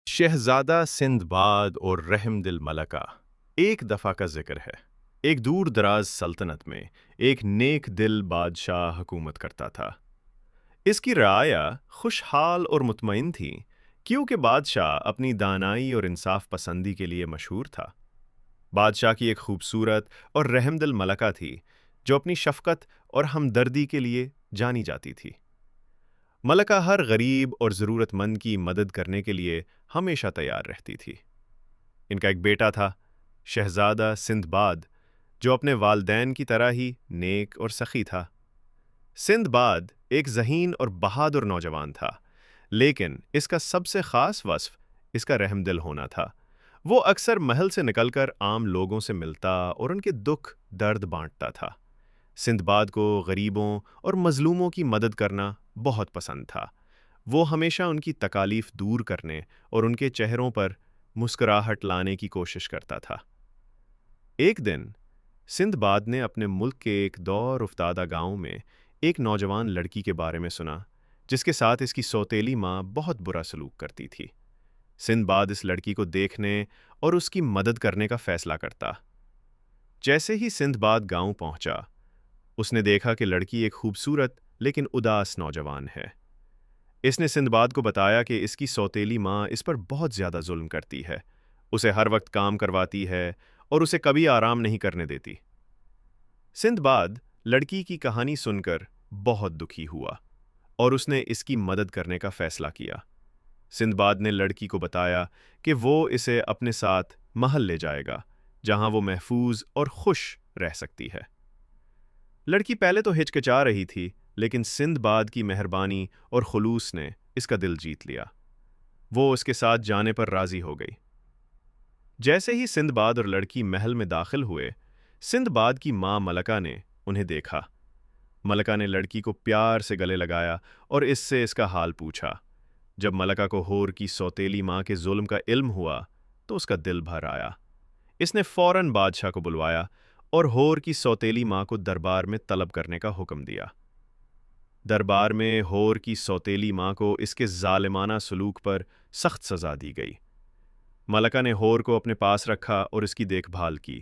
شہزادہ سندباد اور رحم دل ملکہ ایک دفعہ کا ذکر ہے۔ ایک دور دراز سلطنت میں ایک نیک دل بادشاہ حکومت کرتا تھا۔ اس کی رعایا خوشحال اور مطمئن تھی کیونکہ بادشاہ اپنی دانائی اور انصاف پسندی کے لیے مشہور تھا۔ بادشاہ کی ایک خوبصورت اور رحم دل ملکہ تھی جو اپنی شفقت اور ہمدردی کے لیے جانی جاتی تھی۔ ملکہ ہر غریب اور ضرورت مند کی مدد کرنے کے لیے ہمیشہ تیار رہتی تھی۔ ان کا ایک بیٹا تھا، شہزادہ سندباد، جو اپنے والدین کی طرح ہی نیک اور سخی تھا۔ سندباد ایک ذہین اور بہادر نوجوان تھا، لیکن اس کا سب سے خاص وصف اس کا رحم دل ہونا تھا۔ وہ اکثر محل سے نکل کر عام لوگوں سے ملتا اور ان کے دکھ درد بانٹتا تھا۔ سندباد کو غریبوں اور مظلوموں کی مدد کرنا بہت پسند تھا۔ وہ ہمیشہ ان کی تکالیف دور کرنے اور ان کے چہروں پر مسکراہٹ لانے کی کوشش کرتا تھا۔ ایک دن سندباد نے اپنے ملک کے ایک دور افتادہ گاؤں میں ایک نوجوان لڑکی کے بارے میں سنا جس کے ساتھ اس کی سوتیلی ماں بہت برا سلوک کرتی تھی۔ سندباد اس لڑکی کو دیکھنے اور اس کی مدد کرنے کا فیصلہ کرتا۔ جیسے ہی سندباد گاؤں پہنچا، اس نے دیکھا کہ لڑکی ایک خوبصورت لیکن اداس نوجوان ہے۔ اس نے سندباد کو بتایا کہ اس کی سوتیلی ماں اس پر بہت زیادہ ظلم کرتی ہے، اسے ہر وقت کام کرواتی ہے اور اسے کبھی آرام نہیں کرنے دیتی۔ سندباد لڑکی کی کہانی سن کر بہت دکھی ہوا اور اس نے اس کی مدد کرنے کا فیصلہ کیا۔ سندباد نے لڑکی کو بتایا کہ وہ اسے اپنے ساتھ محل لے جائے گا جہاں وہ محفوظ اور خوش رہ سکتی ہے۔ لڑکی پہلے تو ہچکچا رہی تھی، لیکن سندباد کی مہربانی اور خلوص نے اس کا دل جیت لیا۔ وہ اس کے ساتھ جانے پر راضی ہو گئی۔ جیسے ہی سندباد اور لڑکی محل میں داخل ہوئے، سندباد کی ماں ملکہ نے انہیں دیکھا۔ ملکہ نے لڑکی کو پیار سے گلے لگایا اور اس سے اس کا حال پوچھا۔ جب ملکہ کو ہور کی سوتیلی ماں کے ظلم کا علم ہوا تو اس کا دل بھر آیا۔ اس نے فوراً بادشاہ کو بلوایا اور ہور کی سوتیلی ماں کو دربار میں طلب کرنے کا حکم دیا۔ دربار میں ہور کی سوتیلی ماں کو اس کے ظالمانہ سلوک پر سخت سزا دی گئی۔ ملکہ نے ہور کو اپنے پاس رکھا اور اس کی دیکھ بھال کی۔